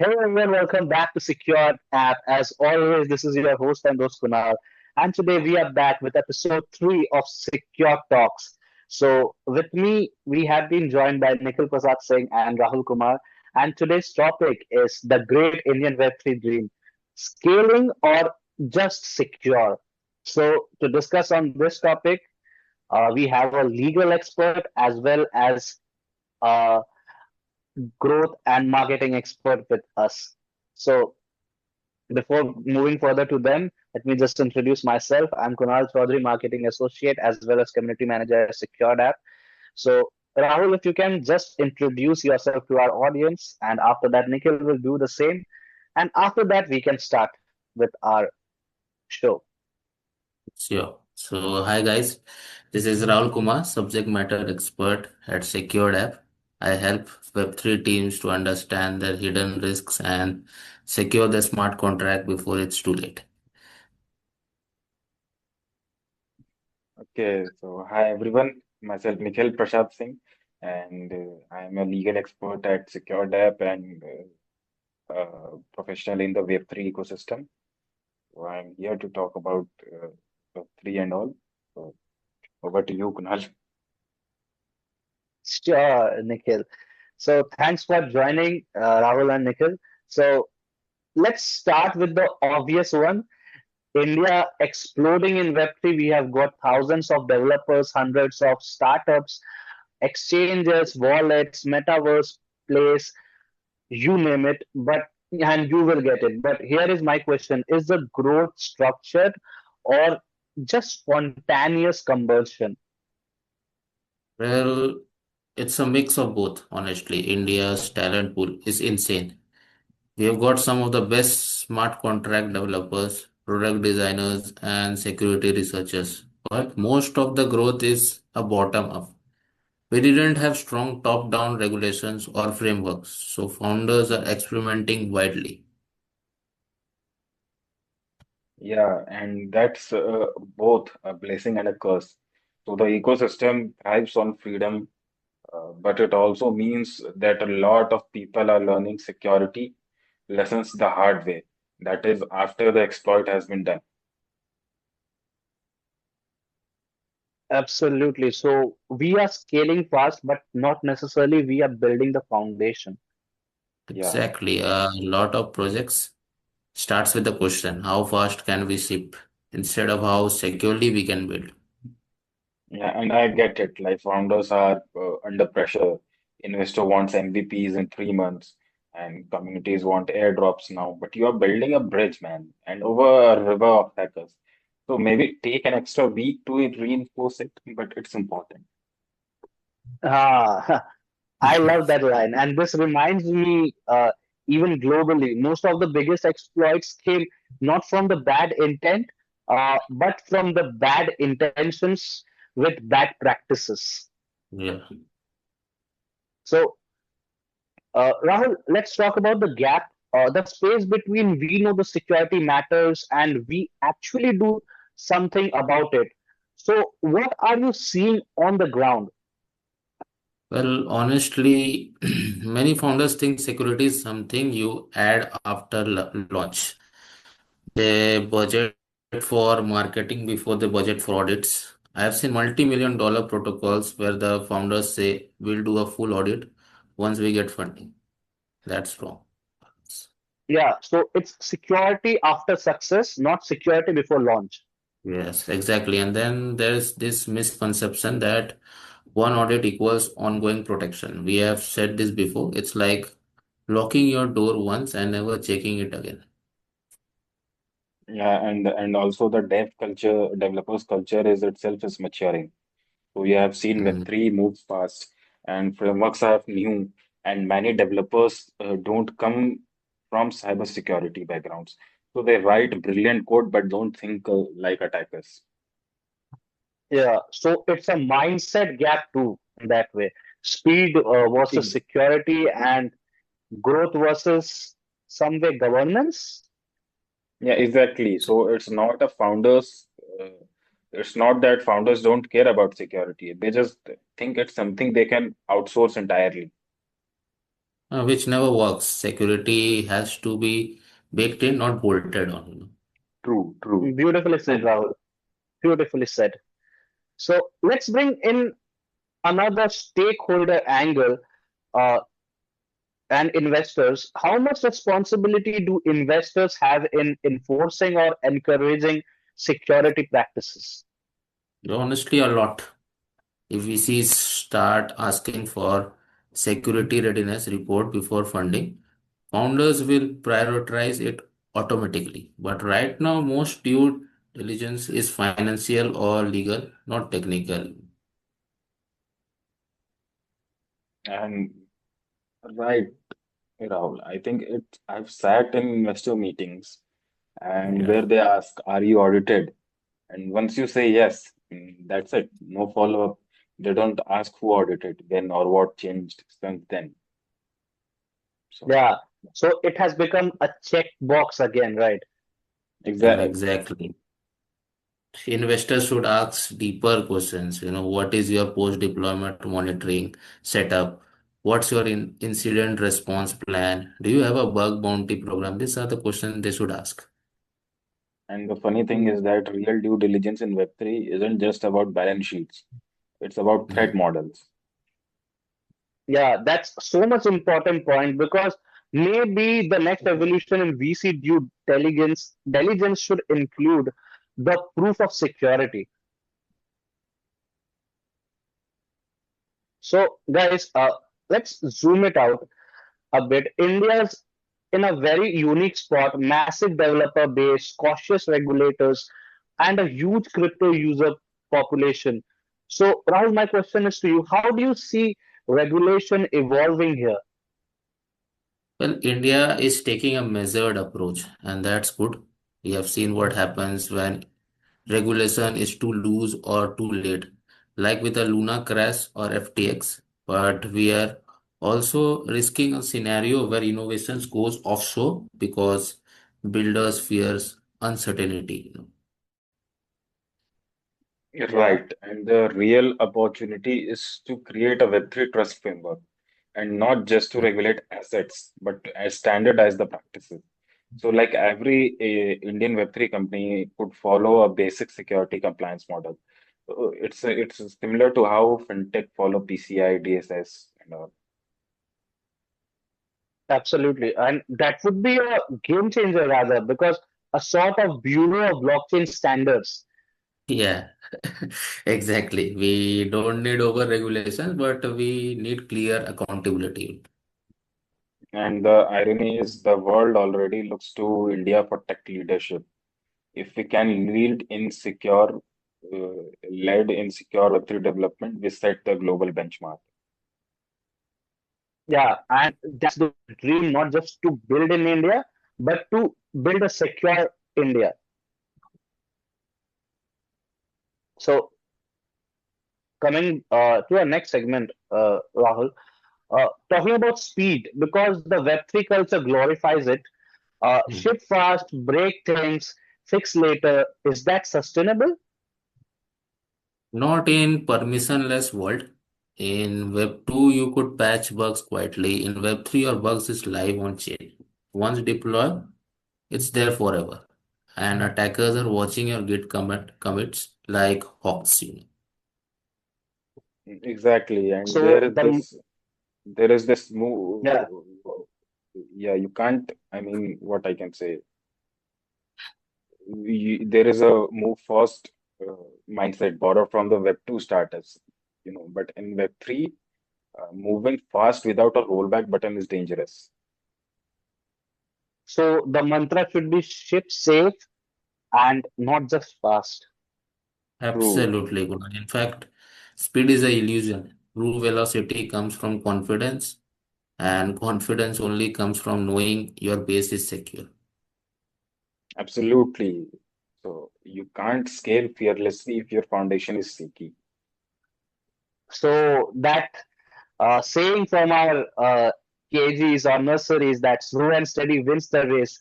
Hey everyone, welcome back to Secure App. As always, this is your host and host Kunal. And today we are back with episode 3 of Secure Talks. So with me, we have been joined by Nikhil Prasad Singh and Rahul Kumar. And today's topic is the Great Indian Web3 Dream, scaling or just secure. So to discuss on this topic, we have a legal expert as well as a growth and marketing expert with us. So before moving further to them, let me just introduce myself. I'm Kunal Chowdhury, Marketing Associate, as well as Community Manager at SecureDApp. So, Rahul, if you can just introduce yourself to our audience, and after that, Nikhil will do the same. And after that, we can start with our show. Sure. So, hi guys, this is Rahul Kumar, subject matter expert at SecureDApp. I help Web3 teams to understand their hidden risks and secure the smart contract before it's too late. Okay, so hi everyone. Myself Nikhil Prasad Singh, and I am a legal expert at SecureDApp and professional in the Web3 ecosystem. So I'm here to talk about Web3 and all. So over to you, Kunal. Sure, Nikhil. So, thanks for joining, Rahul and Nikhil. So, let's start with the obvious one. India exploding in Web3. We have got thousands of developers, hundreds of startups, exchanges, wallets, metaverse place, you name it, but and you will get it. But here is my question: is the growth structured or just spontaneous conversion? Well, it's a mix of both, honestly. India's talent pool is insane. We have got some of the best smart contract developers, product designers, and security researchers. But most of the growth is a bottom up. We didn't have strong top-down regulations or frameworks, so founders are experimenting widely. Yeah, and that's both a blessing and a curse. So the ecosystem thrives on freedom, but it also means that a lot of people are learning security lessons the hard way. That is, after the exploit has been done. Absolutely. So we are scaling fast, but not necessarily we are building the foundation. Yeah, Exactly. A lot of projects starts with the question, how fast can we ship instead of how securely we can build. yeah, and I get it. Like founders are under pressure. Investor wants MVPs in 3 months, and communities want airdrops now. But you are building a bridge, man, and over a river of hackers. So maybe take an extra week to reinforce it, but it's important. Ah, I love that line. And this reminds me, even globally, most of the biggest exploits came not from the bad intent, but from the bad intentions with bad practices. Yeah. So, Rahul, let's talk about the gap, the space between we know the security matters and we actually do something about it. So, what are you seeing on the ground? Well, honestly, many founders think security is something you add after launch. They budget for marketing before they budget for audits. I have seen multi-million dollar protocols where the founders say, we'll do a full audit once we get funding. That's wrong. Yeah, so it's security after success, not security before launch. Yes, exactly. And then there's this misconception that one audit equals ongoing protection. We have said this before. It's like locking your door once and never checking it again. Yeah, and also the developers culture is itself is maturing. So we have seen Mm. Web3 move fast and frameworks are new, and many developers don't come from cybersecurity backgrounds. So they write brilliant code but don't think like attackers. Yeah, so it's a mindset gap too, in that way. Speed versus Ex- security and growth versus some way governance. Yeah, exactly. So uh, it's not that founders don't care about security. They just think it's something they can outsource entirely. which never works. Security has to be baked in, not bolted on. True, true. Beautifully said, And Rahul. Beautifully said. So let's bring in another stakeholder angle, uh, and investors. How much responsibility do investors have in enforcing or encouraging security practices? Honestly, a lot. If VCs start asking for security readiness report before funding, founders will prioritize it automatically. But right now, most due diligence is financial or legal, not technical. and right, Rahul. I think I've sat in investor meetings and Yeah. where they ask, "Are you audited?" And once you say yes, that's it. No follow-up. They don't ask who audited, when or what changed since then. So Yeah. So it has become a checkbox again, right? Yeah, exactly. exactly. Investors should ask deeper questions. What is your post-deployment monitoring setup? What's your incident response plan? Do you have a bug bounty program? These are the questions they should ask. And the funny thing is that real due diligence in Web3 isn't just about balance sheets. It's about Yeah. threat models. Yeah, that's so much important point because maybe the next evolution in VC due diligence should include the proof of security. So, guys, let's zoom it out a bit. India's in a very unique spot, massive developer base, cautious regulators, and a huge crypto user population. So, Rahul, my question is to you: how do you see regulation evolving here? Well, India is taking a measured approach, and that's good. We have seen what happens when regulation is too loose or too late, like with the Luna crash or FTX. But we are also risking a scenario where innovations goes offshore because builders fears uncertainty. Yeah. Right. And the real opportunity is to create a Web3 trust framework and not just to regulate assets, but as standardize the practices. So, like every Indian Web3 company could follow a basic security compliance model. It's similar to how fintech follow PCI DSS and all. Absolutely. And that would be a game changer rather, because a sort of bureau of blockchain standards. Yeah, exactly. We don't need over regulations, but we need clear accountability. And the irony is the world already looks to India for tech leadership. If we can led in secure Web3 development, we set the global benchmark. Yeah. And that's the dream, not just to build in India, but to build a secure India. So coming to our next segment, Rahul, talking about speed, because the Web3 culture glorifies it. Hmm. Ship fast, break things, fix later. Is that sustainable? Not in permissionless world. In Web 2, you could patch bugs quietly. In Web 3, your bugs is live on chain. Once deployed, it's there forever. And attackers are watching your Git commits like hawks. Exactly. And So the there is this move. yeah. Yeah, you can't, I mean, what I can say, there is a move first mindset borrowed from the Web2 starters, but in Web3, moving fast without a rollback button is dangerous. So the mantra should be ship safe and not just fast. True. Absolutely, Kunal. In fact, speed is a illusion. True velocity comes from confidence, and confidence only comes from knowing your base is secure. Absolutely. So you can't scale fearlessly if your foundation is shaky. So that saying from our KGs or nurseries that slow and steady wins the race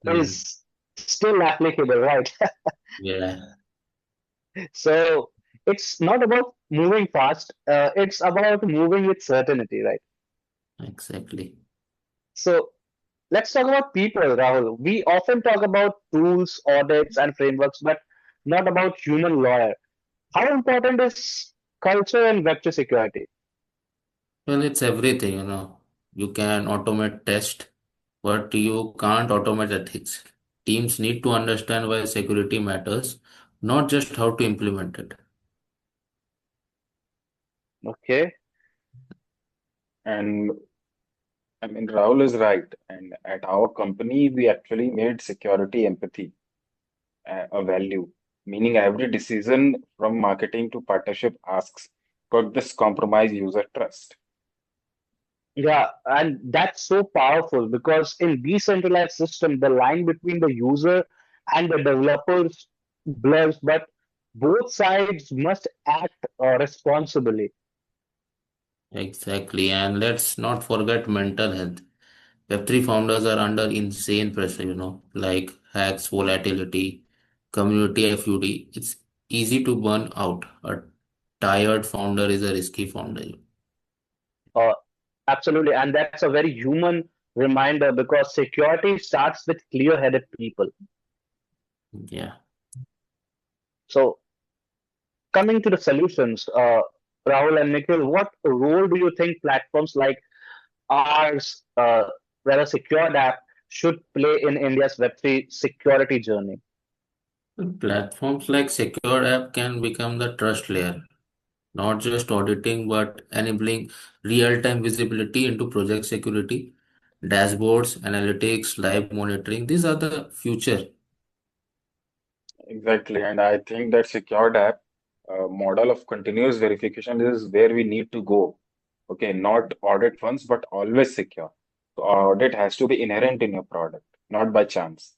Hmm. is still applicable, right? Yeah, So it's not about moving fast, it's about moving with certainty, right? exactly. So let's talk about people, Rahul. We often talk about tools, audits, and frameworks, but not about human lawyer. How important is culture in Web3 security? Well, it's everything, you know. You can automate test, but you can't automate ethics. Teams need to understand why security matters, not just how to implement it. Okay. And I mean, Rahul is right. And at our company, we actually made security empathy a value, meaning every decision from marketing to partnership asks, could this compromise user trust? Yeah, and that's so powerful because in decentralized system, the line between the user and the developers blurs, but both sides must act responsibly. Exactly. And let's not forget mental health. Web3 founders are under insane pressure, you know, like hacks, volatility, community FUD. It's easy to burn out. A tired founder is a risky founder. Uh, Absolutely, and that's a very human reminder because security starts with clear-headed people. Yeah. So, coming to the solutions, Rahul and Nikhil, what role do you think platforms like ours, whether SecureDApp, should play in India's Web3 security journey? Platforms like SecureDApp can become the trust layer, not just auditing, but enabling real-time visibility into project security, dashboards, analytics, live monitoring. These are the future. Exactly. And I think that secured app model of continuous verification is where we need to go. Okay, not audit once, but always secure. So audit has to be inherent in your product, not by chance.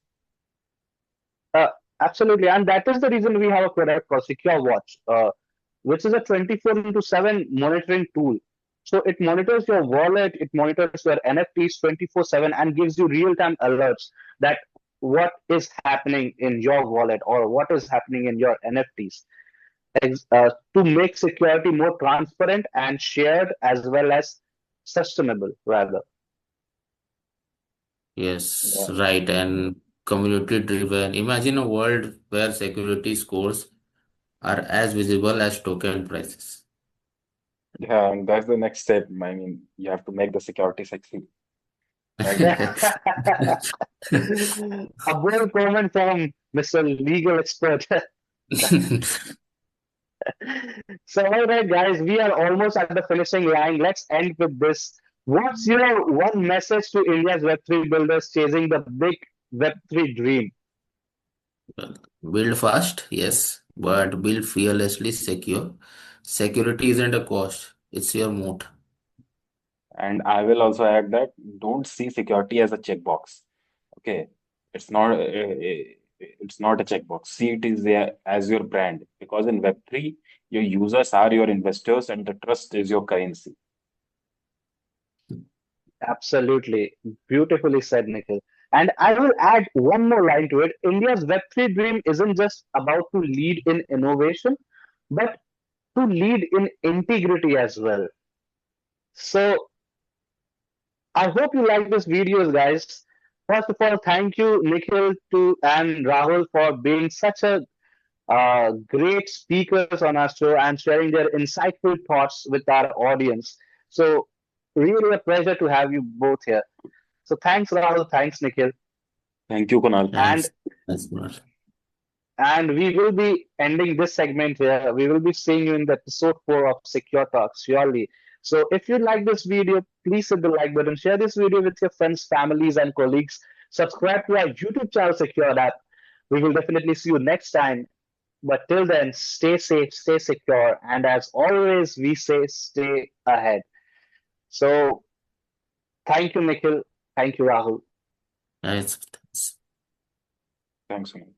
Uh, Absolutely, and that is the reason we have a product called SecureWatch, which is a 24 into 7 monitoring tool. So it monitors your wallet, it monitors your NFTs 24/7 and gives you real-time alerts that what is happening in your wallet or what is happening in your NFTs to make security more transparent and shared as well as sustainable, rather. Yes, Yeah, right. And community driven. Imagine a world where security scores are as visible as token prices. yeah, and that's the next step. I mean, you have to make the security sexy, right? A bold comment from Mr. Legal Expert. So, all right, guys, we are almost at the finishing line. Let's end with this. What's your one message to India's Web3 builders chasing the big Web3 dream? Build fast, yes, but build fearlessly secure. Security isn't a cost, it's your moat. And I will also add that don't see security as a checkbox. Okay, it's not a checkbox. See it is there as your brand because in Web3, your users are your investors and the trust is your currency. Absolutely. Beautifully said, Nikhil. And I will add one more line to it. India's Web3 dream isn't just about to lead in innovation, but to lead in integrity as well. So I hope you like this videos, guys. First of all, thank you, Nikhil, to and Rahul for being such a great speakers on our show and sharing their insightful thoughts with our audience. So really a pleasure to have you both here. So thanks, Rahul. Thanks, Nikhil. Thank you, Kunal. And Thanks. That's good. we will be ending this segment here. We will be seeing you in the episode 4 of Secure Talks, surely. So if you like this video, please hit the like button, share this video with your friends, families, and colleagues. Subscribe to our YouTube channel, SecureDApp. We will definitely see you next time. But till then, stay safe, stay secure, and as always, we say stay ahead. So thank you, Nikhil. Thank you, Rahul. Thanks. Thanks, Kunal.